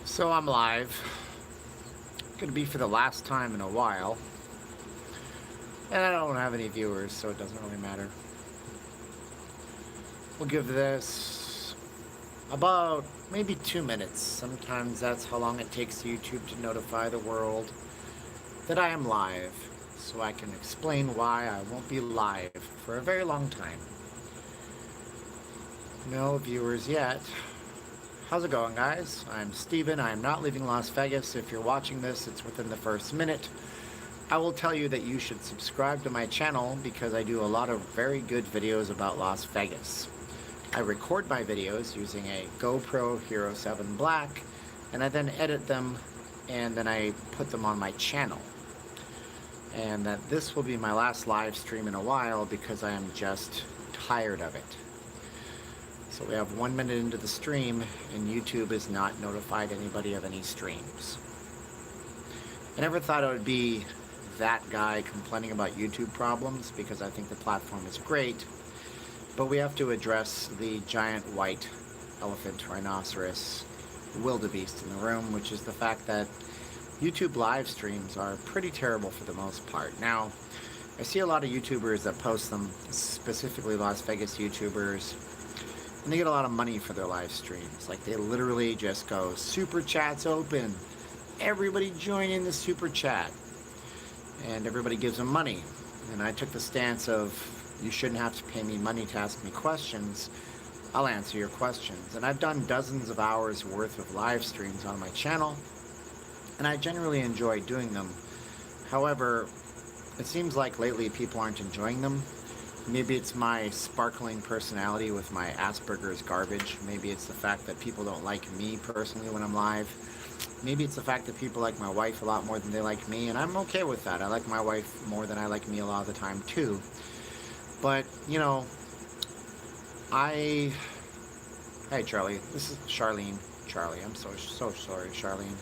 So I'm live. Gonna be for the last time in a while. And I don't have any viewers, so it doesn't really matter. We'll give this about maybe 2 minutes. Sometimes that's how long it takes YouTube to notify the world that I am live, so I can explain why I won't be live for a very long time. No viewers yet. How's it going, guys? I'm Steven. I am not leaving Las Vegas. If you're watching this, it's within the first minute. I will tell you that you should subscribe to my channel because I do a lot of very good videos about Las Vegas. I record my videos using a GoPro Hero 7 Black, and I then edit them, and then I put them on my channel. And that this will be my last live stream in a while because I am just tired of it. So we have 1 minute into the stream, and YouTube has not notified anybody of any streams. I never thought I would be that guy complaining about YouTube problems because I think the platform is great, but we have to address the giant white elephant rhinoceros wildebeest in the room, which is the fact that YouTube live streams are pretty terrible for the most part. Now, I see a lot of YouTubers that post them, specifically Las Vegas YouTubers, and they get a lot of money for their live streams. Like, they literally just go, super chats open, everybody join in the super chat, and everybody gives them money. And I took the stance of, you shouldn't have to pay me money to ask me questions. I'll answer your questions. And I've done dozens of hours worth of live streams on my channel, and I generally enjoy doing them. However, it seems like lately people aren't enjoying them. Maybe it's my sparkling personality with my Asperger's garbage. Maybe it's the fact that people don't like me personally when I'm live. Maybe it's the fact that people like my wife a lot more than they like me, and I'm okay with that. I like my wife more than I like me a lot of the time too. But, you know, hey Charlie, this is Charlene. Charlie, I'm so sorry, Charlene.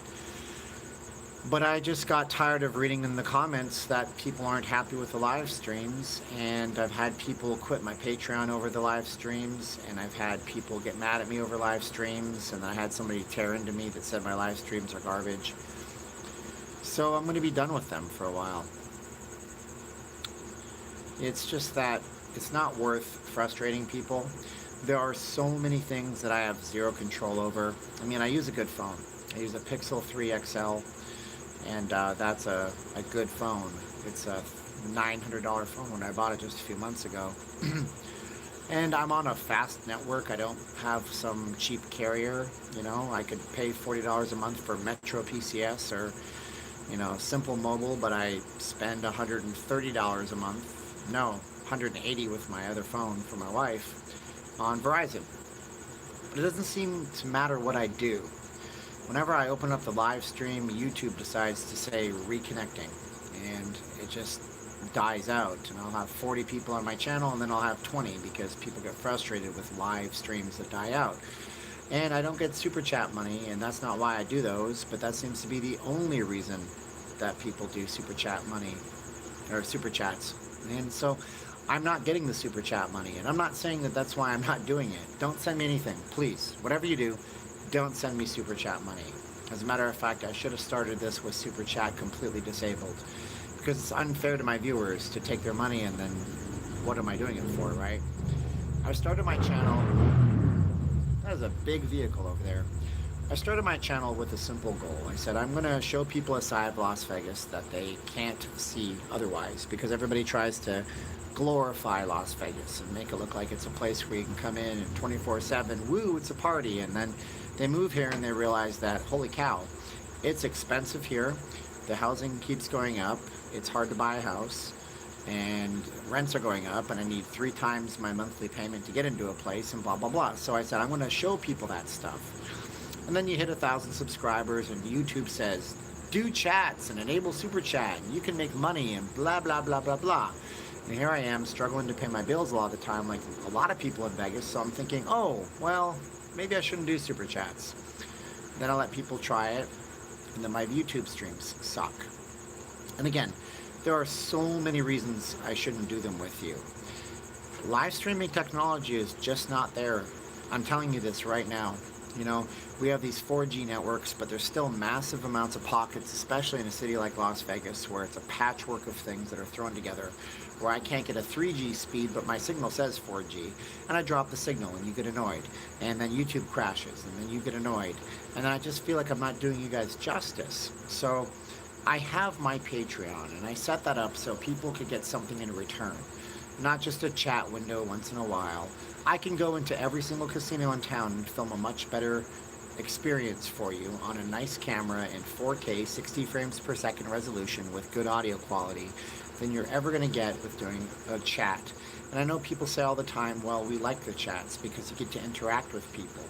But I just got tired of reading in the comments that people aren't happy with the live streams, and I've had people quit my Patreon over the live streams, and I've had people get mad at me over live streams, and I had somebody tear into me that said my live streams are garbage. So I'm going to be done with them for a while. It's just that it's not worth frustrating people. There are so many things that I have zero control over. I mean, I use a good phone. I use a Pixel 3 XL. And that's a good phone. It's a $900 phone when I bought it just a few months ago. And I'm on a fast network. I don't have some cheap carrier. You know, I could pay $40 a month for Metro PCS or, you know, Simple Mobile, but I spend $130 a month. No, $180 with my other phone for my wife on Verizon. But it doesn't seem to matter what I do. Whenever I open up the live stream, YouTube decides to say reconnecting, and it just dies out. And I'll have 40 people on my channel, and then I'll have 20 because people get frustrated with live streams that die out. And I don't get super chat money, and that's not why I do those, but that seems to be the only reason that people do super chat money, or super chats. And so I'm not getting the super chat money, and I'm not saying that that's why I'm not doing it. Don't send me anything, please. Whatever you do, don't send me super chat money. As a matter of fact, I should have started this with super chat completely disabled, because it's unfair to my viewers to take their money and then what am I doing it for, right? I started my channel, that is a big vehicle over there. I started my channel with a simple goal. I said I'm going to show people a side of Las Vegas that they can't see otherwise, because everybody tries to glorify Las Vegas and make it look like it's a place where you can come in and 24/7, woo, it's a party, and then they move here and they realize that, holy cow, it's expensive here, the housing keeps going up, it's hard to buy a house, and rents are going up, and I need 3 times my monthly payment to get into a place, and blah, blah, blah. So I said, I'm going to show people that stuff. And then you hit 1,000 subscribers, and YouTube says, do chats and enable super chat, and you can make money, and blah, blah, blah, blah, blah. And here I am struggling to pay my bills a lot of the time, like a lot of people in Vegas, so I'm thinking, oh, well, maybe I shouldn't do super chats. Then I let people try it, and then my YouTube streams suck. And again, there are so many reasons I shouldn't do them with you. Live streaming technology is just not there. I'm telling you this right now. You know, we have these 4G networks, but there's still massive amounts of pockets, especially in a city like Las Vegas, where it's a patchwork of things that are thrown together, where I can't get a 3G speed, but my signal says 4G, and I drop the signal, and you get annoyed, and then YouTube crashes, and then you get annoyed, and then I just feel like I'm not doing you guys justice. So I have my Patreon, and I set that up so people could get something in return, not just a chat window once in a while. I can go into every single casino in town and film a much better experience for you on a nice camera in 4K 60 frames per second resolution with good audio quality than you're ever going to get with doing a chat. And I know people say all the time, well, we like the chats because you get to interact with people.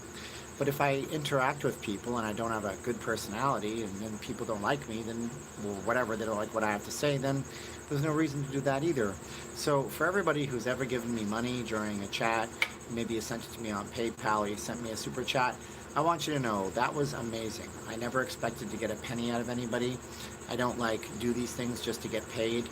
But if I interact with people and I don't have a good personality, and then people don't like me, then, well, whatever, they don't like what I have to say, then there's no reason to do that either. So for everybody who's ever given me money during a chat, maybe you sent it to me on PayPal or you sent me a super chat, I want you to know that was amazing. I never expected to get a penny out of anybody. I don't do these things just to get paid,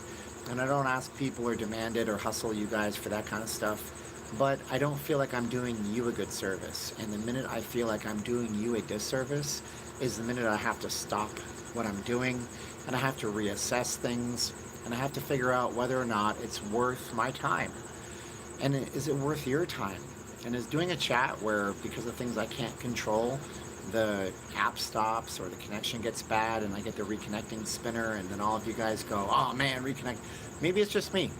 and I don't ask people or demand it or hustle you guys for that kind of stuff. But I don't feel like I'm doing you a good service. And the minute I feel like I'm doing you a disservice is the minute I have to stop what I'm doing, and I have to reassess things, and I have to figure out whether or not it's worth my time. And is it worth your time? And is doing a chat where, because of things I can't control, the app stops or the connection gets bad and I get the reconnecting spinner, and then all of you guys go, oh man, reconnect. Maybe it's just me.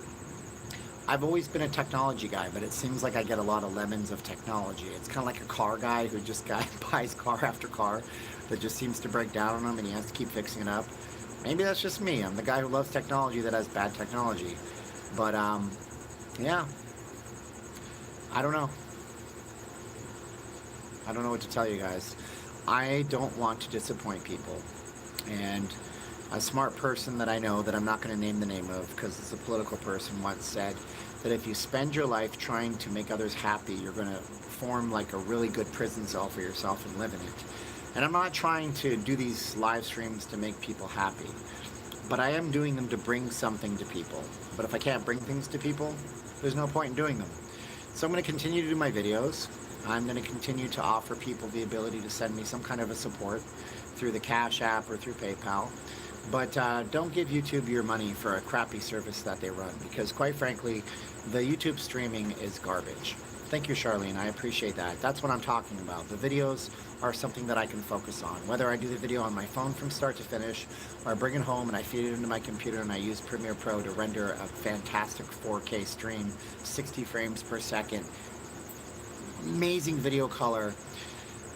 I've always been a technology guy, but it seems like I get a lot of lemons of technology. It's kind of like a car guy who just buys car after car that just seems to break down on him and he has to keep fixing it up. Maybe that's just me. I'm the guy who loves technology that has bad technology. But, yeah. I don't know. I don't know what to tell you guys. I don't want to disappoint people. And a smart person that I know, that I'm not going to name the name of because it's a political person, once said that if you spend your life trying to make others happy, you're going to form like a really good prison cell for yourself and live in it. And I'm not trying to do these live streams to make people happy, but I am doing them to bring something to people. But if I can't bring things to people, there's no point in doing them. So I'm going to continue to do my videos. I'm going to continue to offer people the ability to send me some kind of a support through the Cash App or through PayPal. But don't give YouTube your money for a crappy service that they run, because quite frankly, the YouTube streaming is garbage. Thank you, Charlene. I appreciate that. That's what I'm talking about. The videos are something that I can focus on. Whether I do the video on my phone from start to finish, or I bring it home and I feed it into my computer and I use Premiere Pro to render a fantastic 4K stream, 60 frames per second, amazing video color,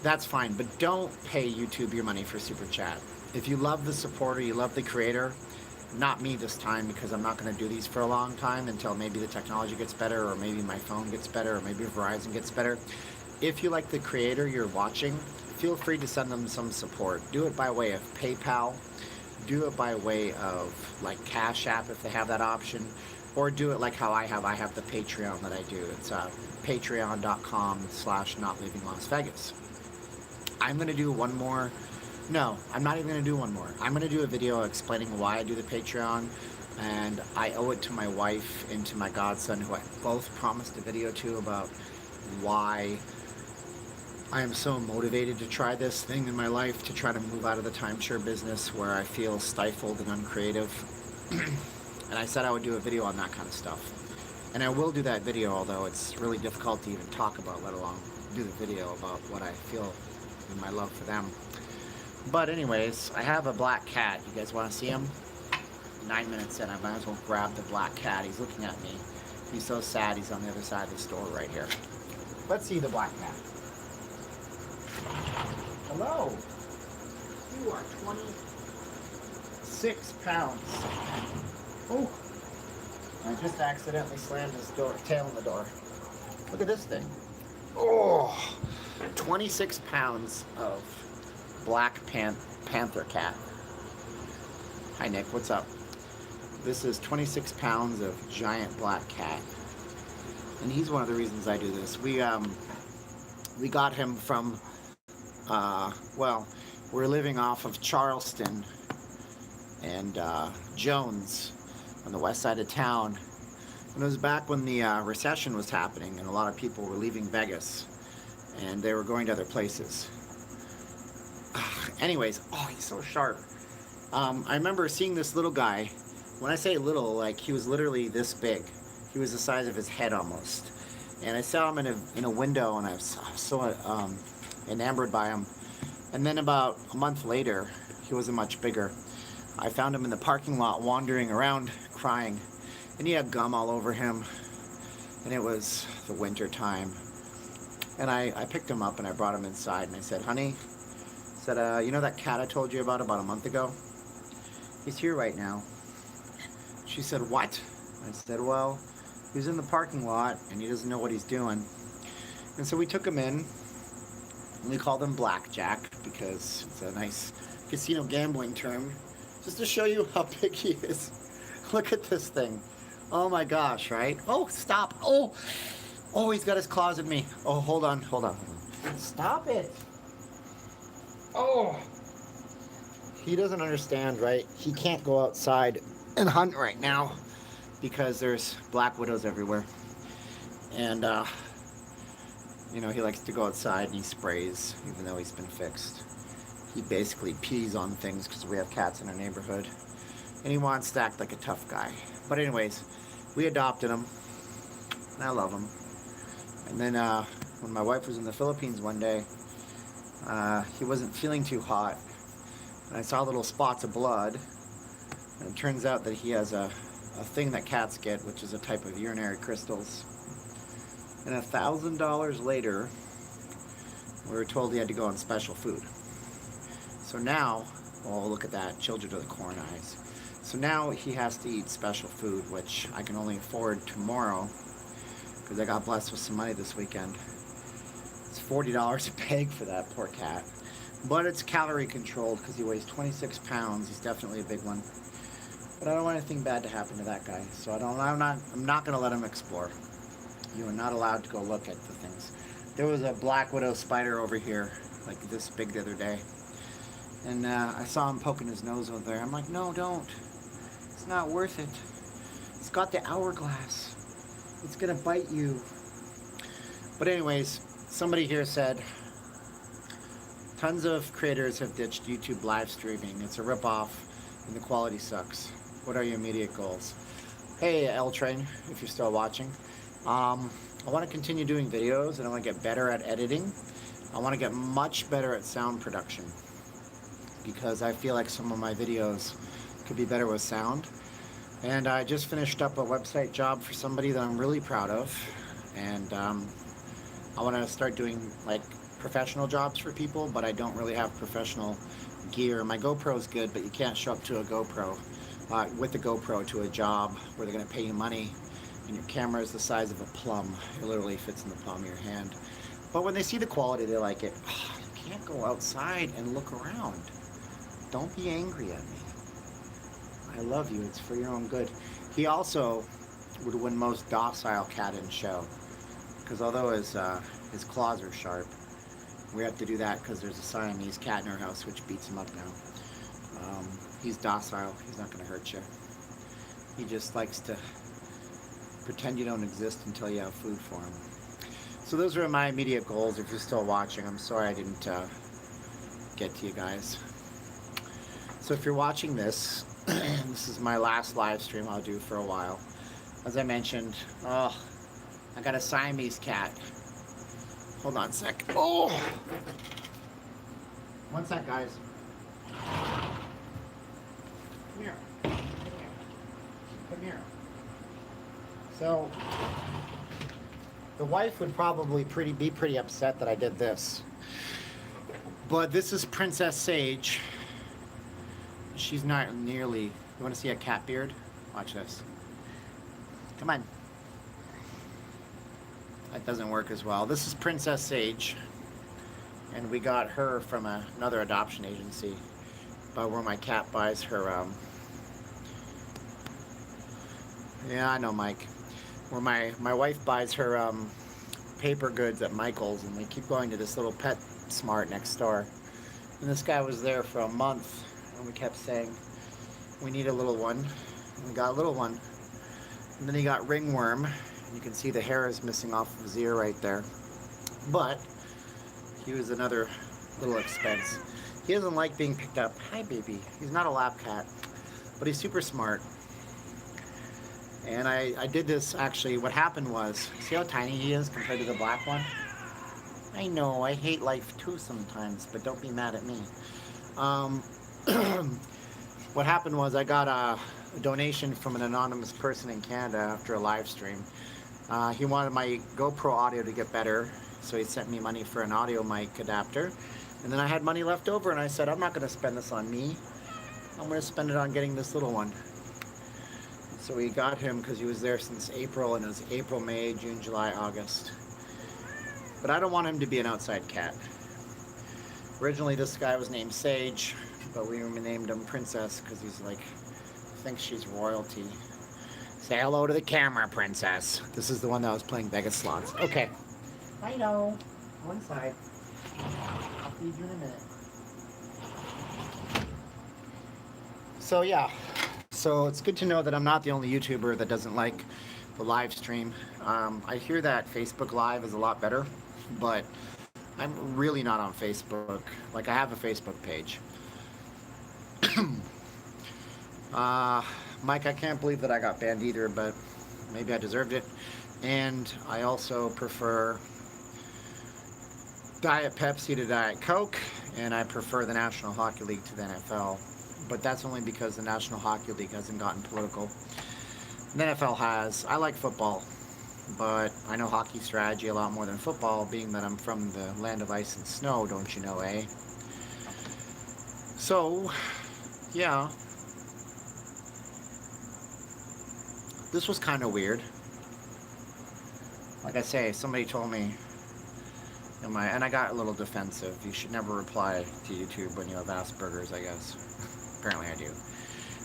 that's fine. But don't pay YouTube your money for Super Chat. If you love the supporter, you love the creator, not me this time, because I'm not going to do these for a long time until maybe the technology gets better, or maybe my phone gets better, or maybe Verizon gets better. If you like the creator you're watching, feel free to send them some support. Do it by way of PayPal. Do it by way of like Cash App if they have that option, or do it like how I have the Patreon that I do. It's patreon.com/NotLeavingLasVegas. I'm going to do one more. No, I'm not even going to do one more. I'm going to do a video explaining why I do the Patreon, and I owe it to my wife and to my godson, who I both promised a video to, about why I am so motivated to try this thing in my life, to try to move out of the timeshare business where I feel stifled and uncreative. And I said I would do a video on that kind of stuff. And I will do that video, although it's really difficult to even talk about, let alone do the video about what I feel in my love for them. But anyways, I have a black cat. You guys want to see him? 9 minutes in, I might as well grab the black cat. He's looking at me. He's so sad he's on the other side of the store right here. Let's see the black cat. Hello. You are 26 pounds. Oh. I just accidentally slammed his tail in the door. Look at this thing. Oh. 26 pounds of black panther cat. Hi Nick, what's up? This is 26 pounds of giant black cat, and he's one of the reasons I do this. We got him from well, we're living off of Charleston and Jones on the west side of town, and it was back when the recession was happening and a lot of people were leaving Vegas. and they were going to other places. Anyways, oh, he's so sharp. I remember seeing this little guy. When I say little, like he was literally this big. He was the size of his head almost. And I saw him in a window, and I was so enamored by him. And then about a month later, he wasn't much bigger. I found him in the parking lot wandering around crying, and he had gum all over him, and it was the winter time. And I picked him up and I brought him inside, and I said, honey, I said, you know that cat I told you about a month ago? He's here right now. She said, what? I said, well, he was in the parking lot and he doesn't know what he's doing. And so we took him in, and we called him Blackjack because it's a nice casino gambling term, just to show you how big he is. Look at this thing. Oh my gosh, right? Oh, stop. Oh, he's got his claws at me. Oh, hold on. Stop it. Oh. He doesn't understand, right? He can't go outside and hunt right now because there's black widows everywhere. And, you know, he likes to go outside and he sprays, even though he's been fixed. He basically pees on things because we have cats in our neighborhood. And he wants to act like a tough guy. But anyways, we adopted him. And I love him. And then when my wife was in the Philippines one day, he wasn't feeling too hot. And I saw little spots of blood. And it turns out that he has a thing that cats get, which is a type of urinary crystals. And $1,000 later, we were told he had to go on special food. So now, oh, look at that, children to the corn eyes. So now he has to eat special food, which I can only afford tomorrow because I got blessed with some money this weekend. It's $40 a peg for that poor cat. But it's calorie controlled because he weighs 26 pounds. He's definitely a big one. But I don't want anything bad to happen to that guy. So I'm not going to let him explore. You are not allowed to go look at the things. There was a black widow spider over here, like this big the other day. And I saw him poking his nose over there. I'm like, no, don't. It's not worth it. It's got the hourglass. It's going to bite you. But anyways, somebody here said, tons of creators have ditched YouTube live streaming. It's a ripoff and the quality sucks. What are your immediate goals? Hey, L-Train, if you're still watching. I want to continue doing videos, and I want to get better at editing. I want to get much better at sound production because I feel like some of my videos could be better with sound. And I just finished up a website job for somebody that I'm really proud of. And I want to start doing like professional jobs for people, but I don't really have professional gear. My GoPro's good, but you can't show up to a GoPro with the GoPro to a job where they're going to pay you money, and your camera is the size of a plum. It literally fits in the palm of your hand. But when they see the quality, they like it. Oh, you can't go outside and look around. Don't be angry at me. I love you. It's for your own good. He also would win most docile cat in show, because although his claws are sharp, we have to do that because there's a Siamese cat in our house which beats him up now. He's docile. He's not going to hurt you. He just likes to pretend you don't exist until you have food for him. So those are my immediate goals. If you're still watching, I'm sorry I didn't get to you guys. So if you're watching this, this is my last live stream I'll do for a while. As I mentioned, I got a Siamese cat. Hold on a sec. Oh! One sec, guys. Come here. Come here. Come here. So, the wife would probably be pretty upset that I did this. But this is Princess Sage. She's not nearly... You want to see a cat beard? Watch this. Come on. That doesn't work as well. This is Princess Sage. And we got her from another adoption agency. But where my cat buys her... Yeah, I know, Mike. Where my wife buys her paper goods at Michael's, and we keep going to this little pet smart next door. And this guy was there for a month, and we kept saying, we need a little one. And we got a little one. And then he got ringworm. You can see the hair is missing off of his ear right there. But He was another little expense. He doesn't like being picked up. Hi, baby. He's not a lap cat, but he's super smart. And I did this actually. What happened was, see how tiny he is compared to the black one? I know, I hate life too sometimes, but don't be mad at me. Um, what happened was I got a donation from an anonymous person in Canada after a live stream. He wanted my GoPro audio to get better, so he sent me money for an audio mic adapter. And then I had money left over, and I said, I'm not going to spend this on me. I'm going to spend it on getting this little one. So we got him because he was there since April, and it was April, May, June, July, August. But I don't want him to be an outside cat. Originally, this guy was named Sage, but we named him Princess because he's like, thinks she's royalty. Say hello to the camera, Princess. This is the one that was playing Vegas slots. Okay. I know. Go inside. I'll feed you in a minute. So yeah. So it's good to know that I'm not the only YouTuber that doesn't like the live stream. I hear that Facebook Live is a lot better, but I'm really not on Facebook. Like, I have a Facebook page. Mike, I can't believe that I got banned either, but maybe I deserved it. And I also prefer Diet Pepsi to Diet Coke, and I prefer the National Hockey League to the NFL. But that's only because the National Hockey League hasn't gotten political. The NFL has. I like football, but I know hockey strategy a lot more than football, being that I'm from the land of ice and snow, don't you know, eh? So, yeah. This was kind of weird. Like I say, somebody told me, and I got a little defensive. You should never reply to YouTube when you have Asperger's, I guess. Apparently I do.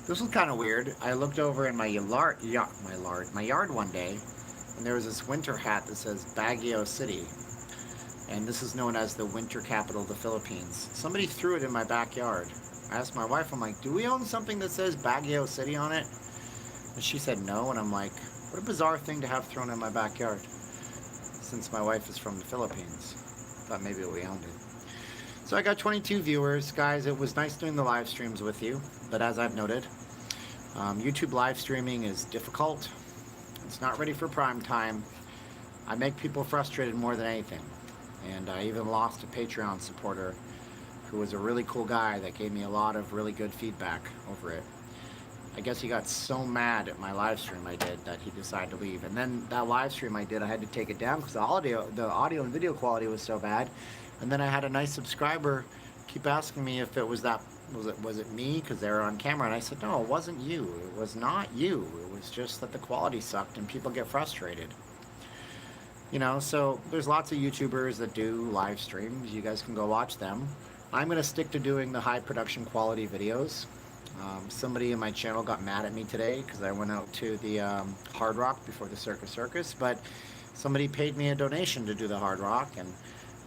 This was kind of weird. I looked over in my yard one day, and there was this winter hat that says Baguio City. And this is known as the winter capital of the Philippines. Somebody threw it in my backyard. I asked my wife, I'm like, do we own something that says Baguio City on it? And she said no, and I'm like, what a bizarre thing to have thrown in my backyard. Since my wife is from the Philippines. Thought maybe we owned it. So I got 22 viewers. Guys, it was nice doing the live streams with you, but as I've noted, YouTube live streaming is difficult. It's not ready for prime time. I make people frustrated more than anything. And I even lost a Patreon supporter who was a really cool guy that gave me a lot of really good feedback over it. I guess he got so mad at my live stream I did that he decided to leave. And then that live stream I did, I had to take it down because the audio and video quality was so bad. And then I had a nice subscriber keep asking me if it was it me because they were on camera, and I said no, it wasn't you. It was not you. It was just that the quality sucked and people get frustrated. You know, so there's lots of YouTubers that do live streams. You guys can go watch them. I'm going to stick to doing the high production quality videos. Somebody in my channel got mad at me today because I went out to the Hard Rock before the Circus, but somebody paid me a donation to do the Hard Rock, and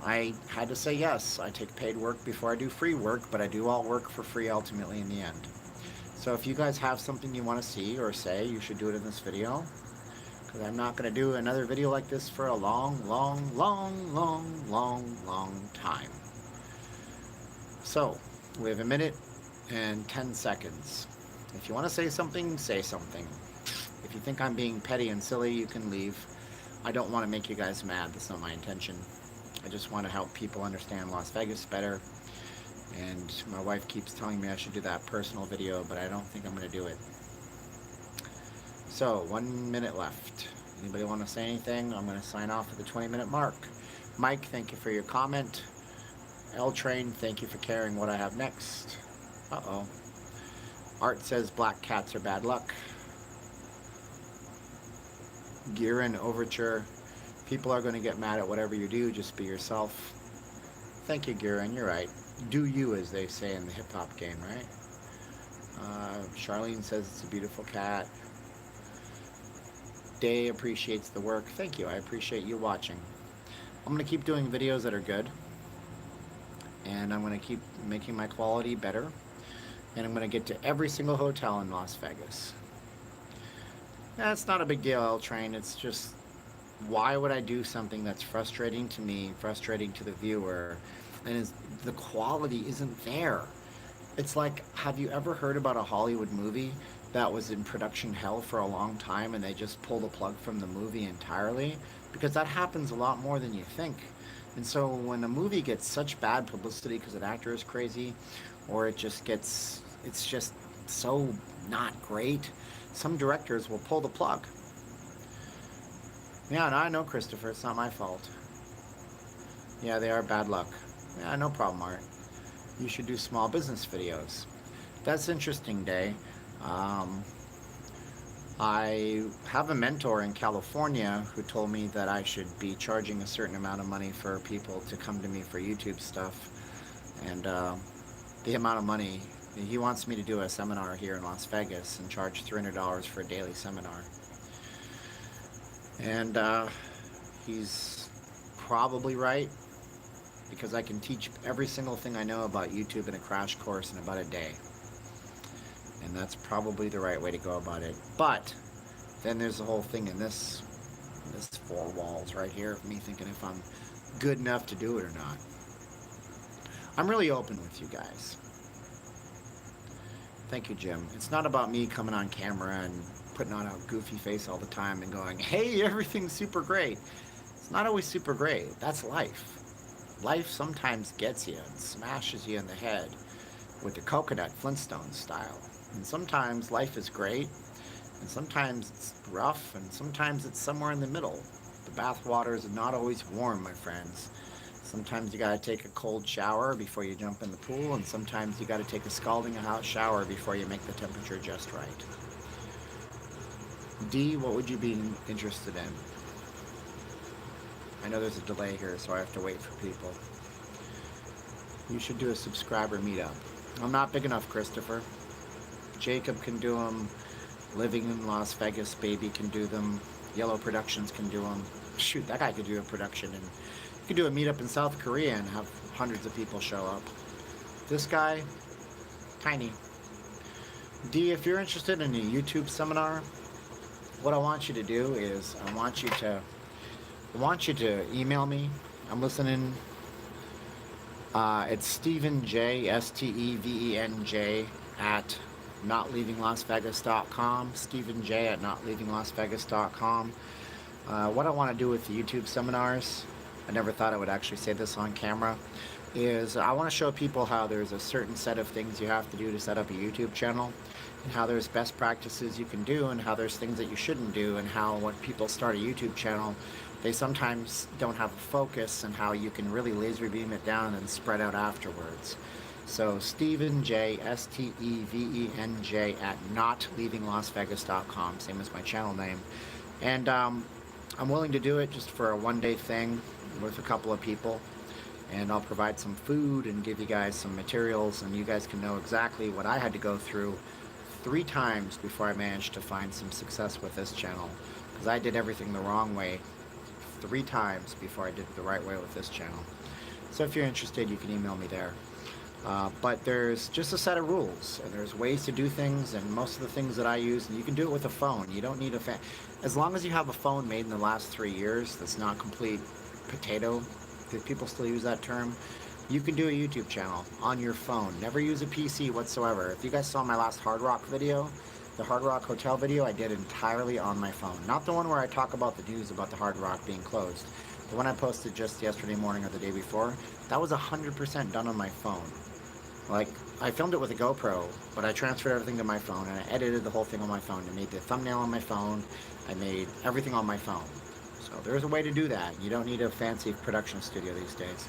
I had to say yes. I take paid work before I do free work, but I do all work for free ultimately in the end. So if you guys have something you want to see or say, you should do it in this video, because I'm not going to do another video like this for a long time. So we have a minute and 10 seconds. If you want to say something, say something. If you think I'm being petty and silly, you can leave. I don't want to make you guys mad. That's not my intention. I just want to help people understand Las Vegas better. And my wife keeps telling me I should do that personal video, but I don't think I'm going to do it. So, 1 minute left. Anybody want to say anything? I'm going to sign off at the 20-minute mark. Mike, thank you for your comment. L-Train, thank you for caring what I have next. Uh-oh. Art says black cats are bad luck. Girin Overture. People are going to get mad at whatever you do. Just be yourself. Thank you, Girin. You're right. Do you, as they say in the hip-hop game, right? Charlene says it's a beautiful cat. Day appreciates the work. Thank you. I appreciate you watching. I'm going to keep doing videos that are good. And I'm going to keep making my quality better. And I'm going to get to every single hotel in Las Vegas. That's not a big deal, L-Train. It's just Why would I do something that's frustrating to me, frustrating to the viewer, and the quality isn't there? It's like, have you ever heard about a Hollywood movie that was in production hell for a long time and they just pull the plug from the movie entirely? Because that happens a lot more than you think. And so when a movie gets such bad publicity because an actor is crazy, or it's just so not great, some directors will pull the plug. Yeah, no, I know, Christopher. It's not my fault. Yeah, they are bad luck. Yeah, no problem, Art. You should do small business videos. That's interesting, Day. Um, I have a mentor in California who told me that I should be charging a certain amount of money for people to come to me for YouTube stuff. And the amount of money, he wants me to do a seminar here in Las Vegas and charge $300 for a daily seminar. And he's probably right, because I can teach every single thing I know about YouTube in a crash course in about a day. And that's probably the right way to go about it. But then there's the whole thing in this four walls right here of me thinking if I'm good enough to do it or not. I'm really open with you guys. Thank you, Jim. It's not about me coming on camera and putting on a goofy face all the time and going, hey, everything's super great. It's not always super great. That's life. Life sometimes gets you and smashes you in the head with the coconut Flintstone style. And sometimes life is great, and sometimes it's rough, and sometimes it's somewhere in the middle. The bath water is not always warm, my friends. Sometimes you gotta take a cold shower before you jump in the pool, and sometimes you gotta take a scalding hot shower before you make the temperature just right. D, what would you be interested in? I know there's a delay here, so I have to wait for people. You should do a subscriber meetup. I'm not big enough, Christopher. Jacob can do them. Living in Las Vegas, Baby can do them. Yellow Productions can do them. Shoot, that guy could do a production, and you could do a meetup in South Korea and have hundreds of people show up. This guy, tiny. D, if you're interested in a YouTube seminar, what I want you to do is I want you to email me. I'm listening. It's Stephen J, STEVENJ at notleavinglasvegas.com. Stephen J at notleavinglasvegas.com. What I want to do with the YouTube seminars, I never thought I would actually say this on camera, is I want to show people how there's a certain set of things you have to do to set up a YouTube channel, and how there's best practices you can do, and how there's things that you shouldn't do, and how when people start a YouTube channel, they sometimes don't have a focus, and how you can really laser beam it down and spread out afterwards. So Stephen J, STEVENJ at notleavinglasvegas.com, same as my channel name. And I'm willing to do it just for a one-day thing with a couple of people. And I'll provide some food and give you guys some materials, and you guys can know exactly what I had to go through 3 times before I managed to find some success with this channel. Because I did everything the wrong way 3 times before I did it the right way with this channel. So if you're interested, you can email me there. But there's just a set of rules, and there's ways to do things, and most of the things that I use, and you can do it with a phone. You don't need as long as you have a phone made in the last 3 years that's not complete potato, if people still use that term, you can do a YouTube channel on your phone. Never use a PC whatsoever. If you guys saw my last Hard Rock video, the Hard Rock Hotel video, I did entirely on my phone. Not the one where I talk about the news about the Hard Rock being closed. The one I posted just yesterday morning or the day before, that was 100% done on my phone. Like, I filmed it with a GoPro, but I transferred everything to my phone, and I edited the whole thing on my phone. I made the thumbnail on my phone. I made everything on my phone. So there's a way to do that. You don't need a fancy production studio these days.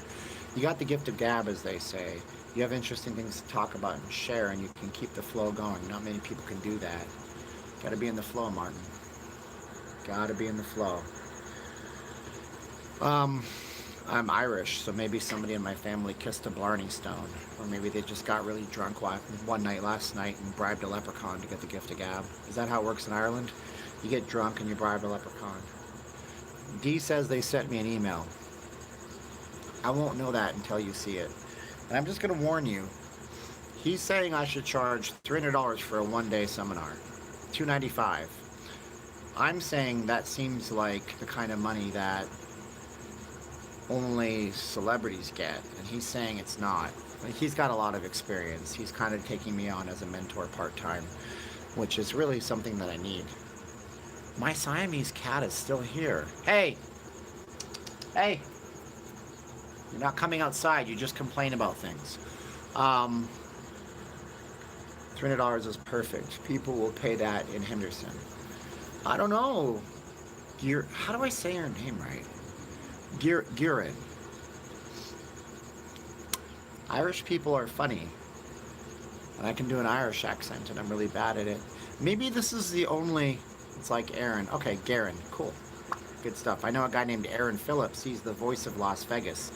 You got the gift of gab, as they say. You have interesting things to talk about and share, and you can keep the flow going. Not many people can do that. Gotta be in the flow, Martin. Gotta be in the flow. I'm Irish, so maybe somebody in my family kissed a Blarney Stone, or maybe they just got really drunk one night last night and bribed a leprechaun to get the gift of gab. Is that how it works in Ireland? You get drunk and you bribe a leprechaun. D says they sent me an email. I won't know that until you see it. And I'm just going to warn you. He's saying I should charge $300 for a one-day seminar. $295. I'm saying that seems like the kind of money that only celebrities get, and he's saying it's not. Like, he's got a lot of experience. He's kind of taking me on as a mentor part-time, which is really something that I need. My Siamese cat is still here. Hey! Hey! You're not coming outside, you just complain about things. $300 is perfect. People will pay that in Henderson. I don't know. How do I say your name right? Guerin. Irish people are funny. And I can do an Irish accent, and I'm really bad at it. Maybe this is the only... It's like Aaron. Okay, Guerin. Cool. Good stuff. I know a guy named Aaron Phillips. He's the voice of Las Vegas.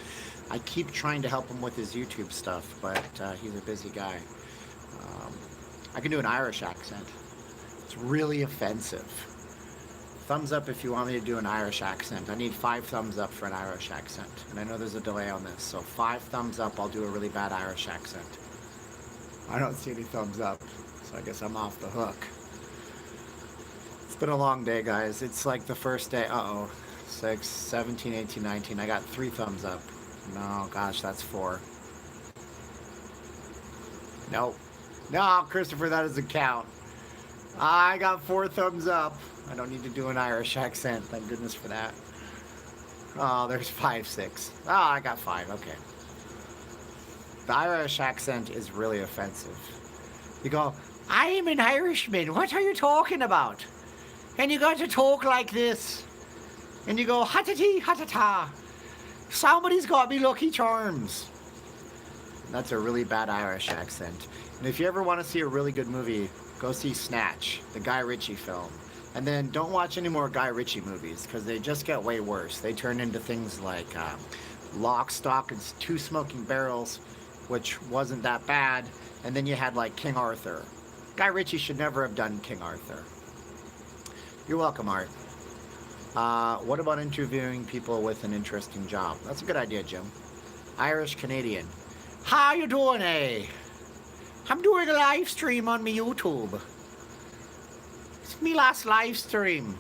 I keep trying to help him with his YouTube stuff, but he's a busy guy. I can do an Irish accent. It's really offensive. Thumbs up if you want me to do an Irish accent. I need 5 thumbs up for an Irish accent. And I know there's a delay on this, so 5 thumbs up, I'll do a really bad Irish accent. I don't see any thumbs up, so I guess I'm off the hook. It's been a long day, guys. It's like the first day. 6, 17, 18, 19. I got 3 thumbs up. No, gosh, that's 4. Nope. No, Christopher, that doesn't count. I got 4 thumbs up. I don't need to do an Irish accent. Thank goodness for that. Oh, there's 5, 6. Oh, I got 5. Okay. The Irish accent is really offensive. You go, I am an Irishman. What are you talking about? And you got to talk like this. And you go, ha-ta-tee, ha-ta-ta. Somebody's got me Lucky Charms. That's a really bad Irish accent. And if you ever want to see a really good movie, go see Snatch, the Guy Ritchie film. And then don't watch any more Guy Ritchie movies, because they just get way worse. They turn into things like Lock, Stock, and 2 Smoking Barrels, which wasn't that bad. And then you had like King Arthur. Guy Ritchie should never have done King Arthur. You're welcome, Art. What about interviewing people with an interesting job? That's a good idea, Jim. Irish Canadian. How you doing, eh? I'm doing a live stream on my YouTube. It's me last live stream.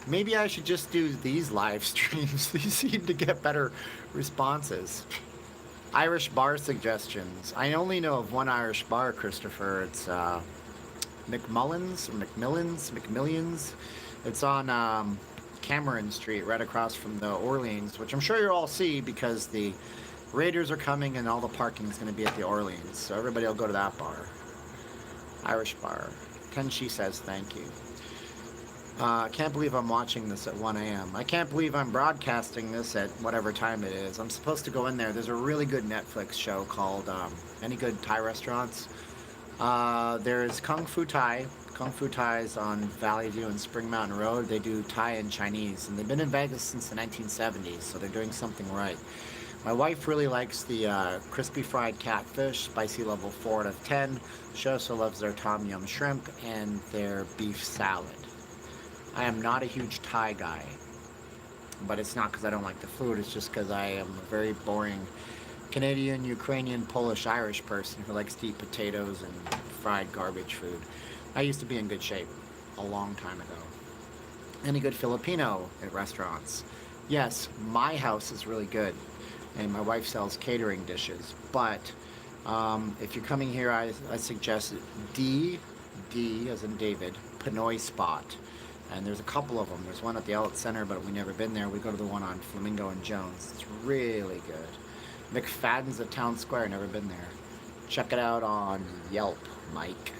Maybe I should just do these live streams. These seem to get better responses. Irish bar suggestions. I only know of one Irish bar, Christopher. It's McMullins or McMillions. It's on Cameron Street, right across from the Orleans, which I'm sure you'll all see because the Raiders are coming and all the parking's going to be at the Orleans. So everybody will go to that bar. Irish bar. Kenshi says thank you. Can't believe I'm watching this at 1 a.m. I can't believe I'm broadcasting this at whatever time it is. I'm supposed to go in there. There's a really good Netflix show called Any Good Thai Restaurants? There's Kung Fu Thai. Kung Fu Thai is on Valley View and Spring Mountain Road. They do Thai and Chinese, and they've been in Vegas since the 1970s, so they're doing something right. My wife really likes the crispy fried catfish, spicy level 4 out of 10. She also loves their tom yum shrimp and their beef salad. I am not a huge Thai guy, but it's not because I don't like the food. It's just because I am a very boring Canadian, Ukrainian, Polish, Irish person who likes to eat potatoes and fried garbage food. I used to be in good shape a long time ago. Any good Filipino at restaurants? Yes, my house is really good, and my wife sells catering dishes. But if you're coming here, I suggest D as in David, Pinoy Spot. And there's a couple of them. There's one at the Outlet Center, but we've never been there. We go to the one on Flamingo and Jones. It's really good. McFadden's at Town Square, never been there. Check it out on Yelp, Mike.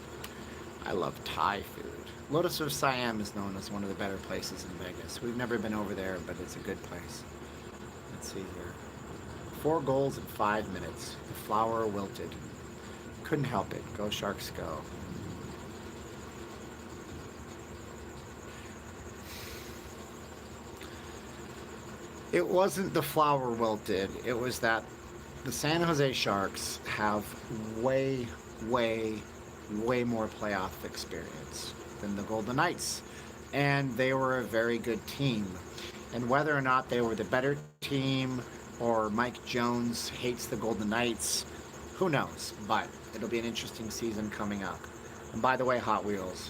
I love Thai food. Lotus of Siam is known as one of the better places in Vegas. We've never been over there, but it's a good place. Let's see here. 4 goals in 5 minutes. The flower wilted. Couldn't help it. Go Sharks, go. It wasn't the flower wilted. It was that the San Jose Sharks have way more playoff experience than the Golden Knights. And they were a very good team. And whether or not they were the better team or Mike Jones hates the Golden Knights, who knows? But it'll be an interesting season coming up. And by the way, Hot Wheels,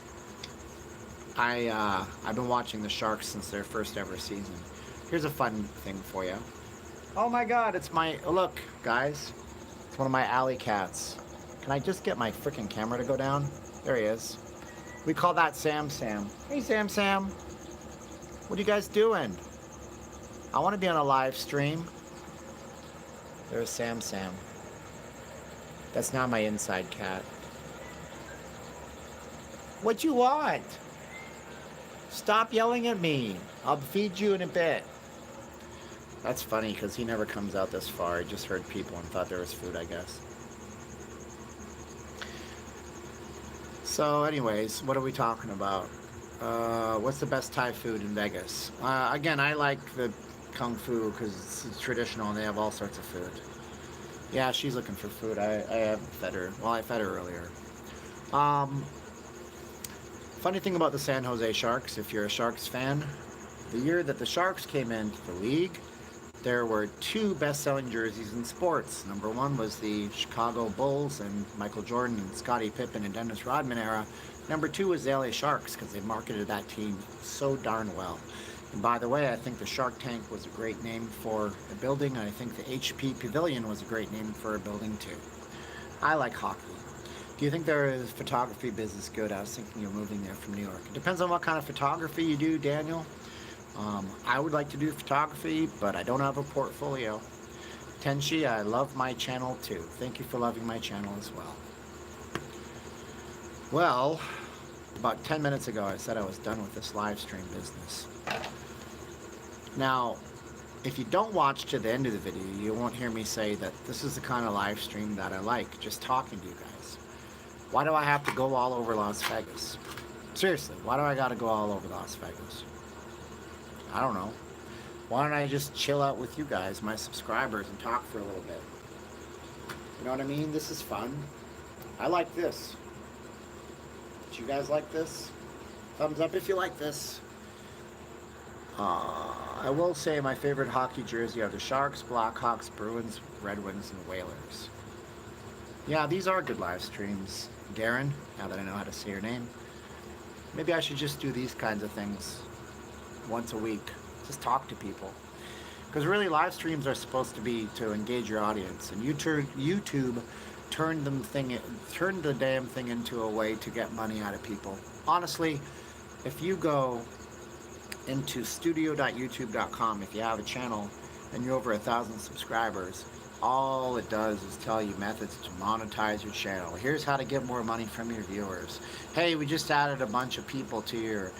I've been watching the Sharks since their first ever season. Here's a fun thing for you. Oh my God, it's my, look, guys. It's one of my alley cats. Can I just get my freaking camera to go down? There he is. We call that Sam Sam. Hey, Sam Sam. What are you guys doing? I want to be on a live stream. There's Sam Sam. That's not my inside cat. What you want? Stop yelling at me. I'll feed you in a bit. That's funny because he never comes out this far. He just heard people and thought there was food, I guess. So anyways, what are we talking about? What's the best Thai food in Vegas? Again, I like the Kung Fu because it's traditional and they have all sorts of food. Yeah, she's looking for food. I haven't fed her. Well, I fed her earlier. Funny thing about the San Jose Sharks, if you're a Sharks fan, the year that the Sharks came into the league, there were 2 best-selling jerseys in sports. Number 1 was the Chicago Bulls and Michael Jordan and Scottie Pippen and Dennis Rodman era. Number 2 was the LA Sharks because they marketed that team so darn well. And by the way, I think the Shark Tank was a great name for a building, and I think the HP Pavilion was a great name for a building too. I like hockey. Do you think there is photography business good? I was thinking of moving there from New York. It depends on what kind of photography you do, Daniel. I would like to do photography, but I don't have a portfolio. Tenshi, I love my channel too. Thank you for loving my channel as well. Well, about 10 minutes ago I said I was done with this live stream business. Now, if you don't watch to the end of the video, you won't hear me say that this is the kind of live stream that I like, just talking to you guys. Why do I have to go all over Las Vegas? Seriously, why do I gotta go all over Las Vegas? I don't know. Why don't I just chill out with you guys, my subscribers, and talk for a little bit? You know what I mean? This is fun. I like this. Do you guys like this? Thumbs up if you like this. I will say my favorite hockey jersey are the Sharks, Blackhawks, Bruins, Red Wings, and Whalers. Yeah, these are good live streams. Darren, now that I know how to say your name. Maybe I should just do these kinds of things once a week. Just talk to people. Because really, live streams are supposed to be to engage your audience. And YouTube turned the damn thing into a way to get money out of people. Honestly, if you go into studio.youtube.com, if you have a channel and you're over 1,000 subscribers, all it does is tell you methods to monetize your channel. Here's how to get more money from your viewers. Hey, we just added a bunch of people to your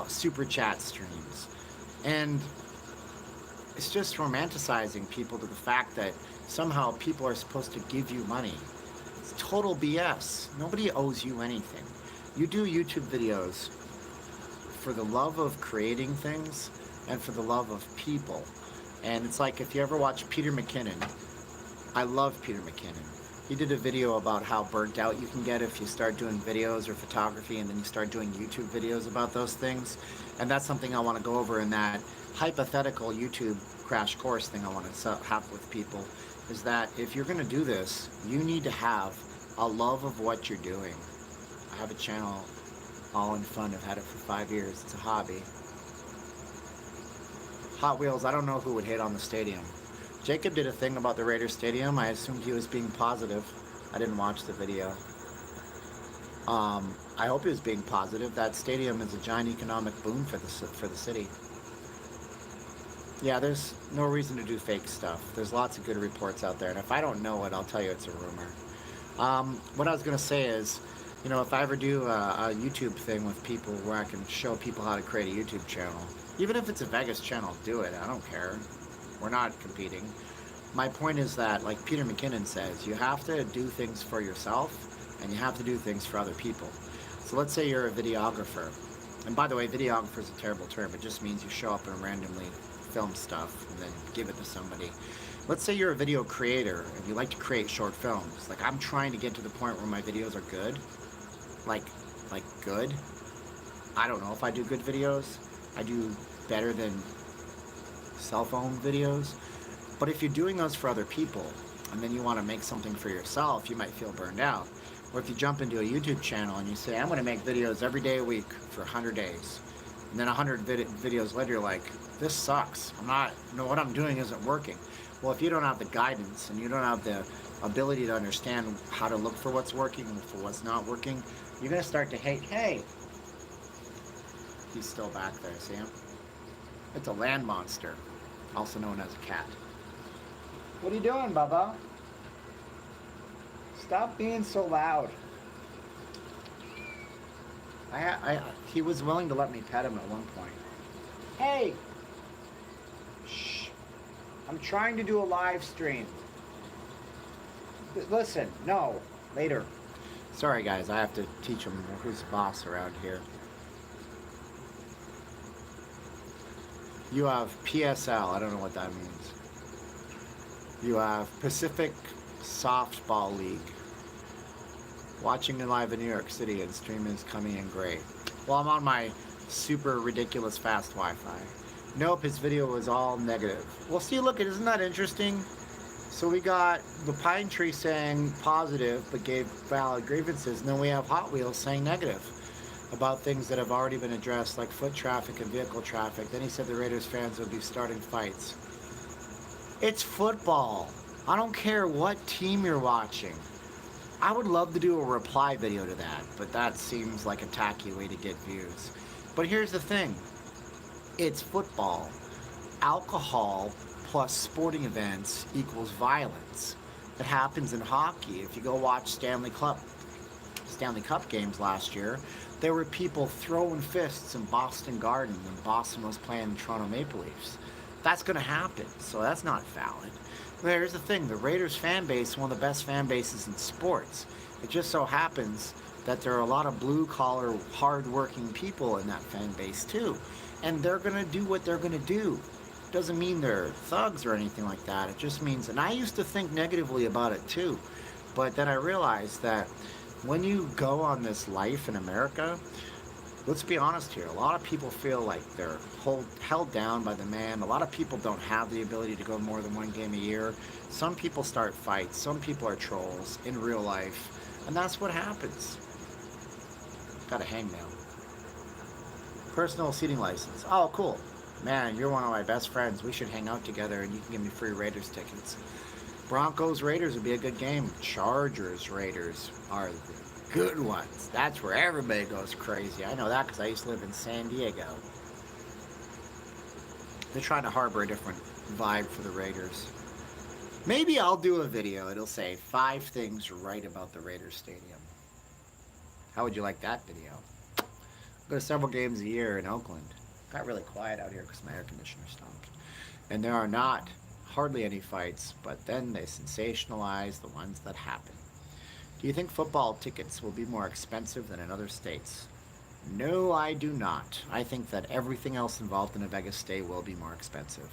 super chat streams. And it's just romanticizing people to the fact that somehow people are supposed to give you money. It's total BS. Nobody owes you anything. You do YouTube videos for the love of creating things and for the love of people. And it's like if you ever watch Peter McKinnon. I love Peter McKinnon. He did a video about how burnt out you can get if you start doing videos or photography and then you start doing YouTube videos about those things. And that's something I want to go over in that hypothetical YouTube crash course thing I want to have with people, is that if you're going to do this, you need to have a love of what you're doing. I have a channel all in fun. I've had it for 5 years. It's a hobby. Hot Wheels, I don't know who would hate on the stadium. Jacob did a thing about the Raiders Stadium. I assumed he was being positive. I didn't watch the video. I hope he was being positive. That stadium is a giant economic boom for the city. Yeah, there's no reason to do fake stuff. There's lots of good reports out there, and if I don't know it, I'll tell you it's a rumor. What I was going to say is, you know, if I ever do a YouTube thing with people where I can show people how to create a YouTube channel, even if it's a Vegas channel, do it. I don't care. We're not competing. My point is that, like Peter McKinnon says, you have to do things for yourself and you have to do things for other people. So let's say you're a videographer. And by the way, videographer is a terrible term. It just means you show up and randomly film stuff and then give it to somebody. Let's say you're a video creator and you like to create short films. Like, I'm trying to get to the point where my videos are good. Like good. I don't know if I do good videos. I do better than cell phone videos. But if you're doing those for other people and then you want to make something for yourself, you might feel burned out. Or if you jump into a YouTube channel and you say, I'm going to make videos every day a week for 100 days. And then 100 videos later, you're like, this sucks. What I'm doing isn't working. Well, if you don't have the guidance and you don't have the ability to understand how to look for what's working and for what's not working, you're going to start to hate, hey, he's still back there, see him? It's a land monster, also known as a cat. What are you doing, Bubba? Stop being so loud. He was willing to let me pet him at one point. Hey! Shh. I'm trying to do a live stream. Listen, no. Later. Sorry, guys. I have to teach him who's boss around here. You have PSL. I don't know what that means. You have Pacific Softball League. Watching it live in New York City and stream is coming in great. Well, I'm on my super ridiculous fast Wi-Fi. Nope, his video was all negative. Well, see, look, isn't that interesting? So we got the Pine Tree saying positive but gave valid grievances, and then we have Hot Wheels saying negative about things that have already been addressed, like foot traffic and vehicle traffic. Then he said the Raiders fans would be starting fights. It's football. I don't care what team you're watching. I would love to do a reply video to that, but that seems like a tacky way to get views. But here's the thing. It's football. Alcohol plus sporting events equals violence. It happens in hockey. If you go watch Stanley Cup games last year, there were people throwing fists in Boston Garden when Boston was playing the Toronto Maple Leafs. That's going to happen, so that's not valid. Here's the thing, the Raiders fan base is one of the best fan bases in sports. It just so happens that there are a lot of blue-collar, hard-working people in that fan base too. And they're going to do what they're going to do. Doesn't mean they're thugs or anything like that. It just means, and I used to think negatively about it too, but then I realized that when you go on this life in America, let's be honest here, a lot of people feel like they're held down by the man. A lot of people don't have the ability to go more than one game a year. Some people start fights. Some people are trolls in real life. And that's what happens. Got a hangnail. Personal seating license. Oh, cool. Man, you're one of my best friends. We should hang out together and you can give me free Raiders tickets. Broncos Raiders would be a good game. Chargers Raiders are the good ones. That's where everybody goes crazy. I know that because I used to live in San Diego. They're trying to harbor a different vibe for the Raiders. Maybe I'll do a video. It'll say 5 things right about the Raiders Stadium. How would you like that video? I go to several games a year in Oakland. Got really quiet out here because my air conditioner stopped. And there are not hardly any fights, but then they sensationalize the ones that happen. Do you think football tickets will be more expensive than in other states? No, I do not. I think that everything else involved in a Vegas stay will be more expensive.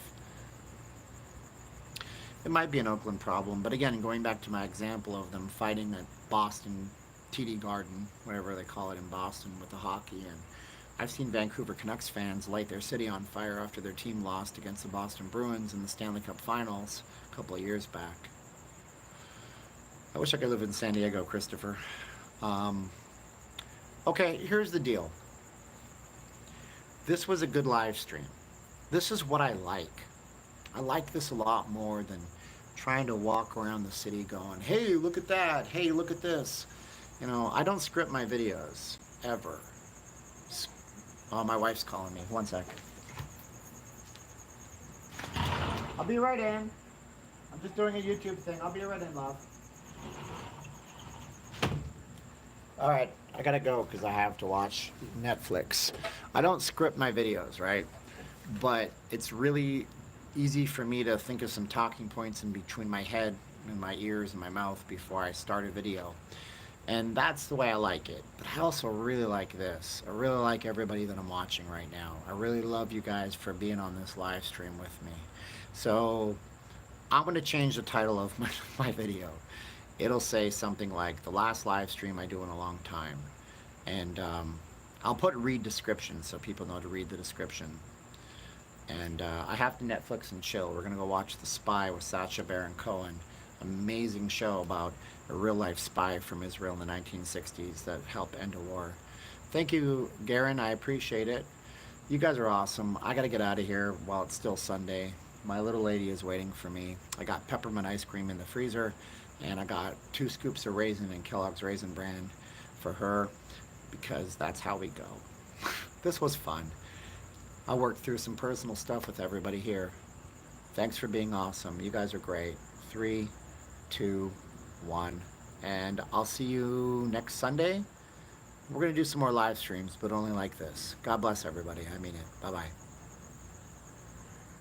It might be an Oakland problem, but again, going back to my example of them fighting at Boston TD Garden, whatever they call it in Boston with the hockey, and I've seen Vancouver Canucks fans light their city on fire after their team lost against the Boston Bruins in the Stanley Cup Finals a couple of years back. I wish I could live in San Diego, Christopher. Okay, here's the deal. This was a good live stream. This is what I like. I like this a lot more than trying to walk around the city going, hey, look at that. Hey, look at this. You know, I don't script my videos, ever. Oh, my wife's calling me. 1 second. I'll be right in. I'm just doing a YouTube thing. I'll be right in, love. Alright, I gotta go because I have to watch Netflix. I don't script my videos, right? But it's really easy for me to think of some talking points in between my head and my ears and my mouth before I start a video. And that's the way I like it. But I also really like this. I really like everybody that I'm watching right now. I really love you guys for being on this live stream with me. So I'm going to change the title of my video. It'll say something like, the last live stream I do in a long time. And I'll put read description so people know to read the description. And I have to Netflix and chill. We're going to go watch The Spy with Sacha Baron Cohen. amazing show about a real life spy from Israel in the 1960s that helped end a war. Thank you, Garen. I appreciate it. You guys are awesome. I got to get out of here while it's still Sunday. My little lady is waiting for me. I got peppermint ice cream in the freezer, and I got 2 scoops of raisin and Kellogg's Raisin Bran for her because that's how we go. This was fun. I worked through some personal stuff with everybody here. Thanks for being awesome. You guys are great. 3, 2, 1. And I'll see you next Sunday. We're going to do some more live streams, but only like this. God bless everybody. I mean it. Bye-bye.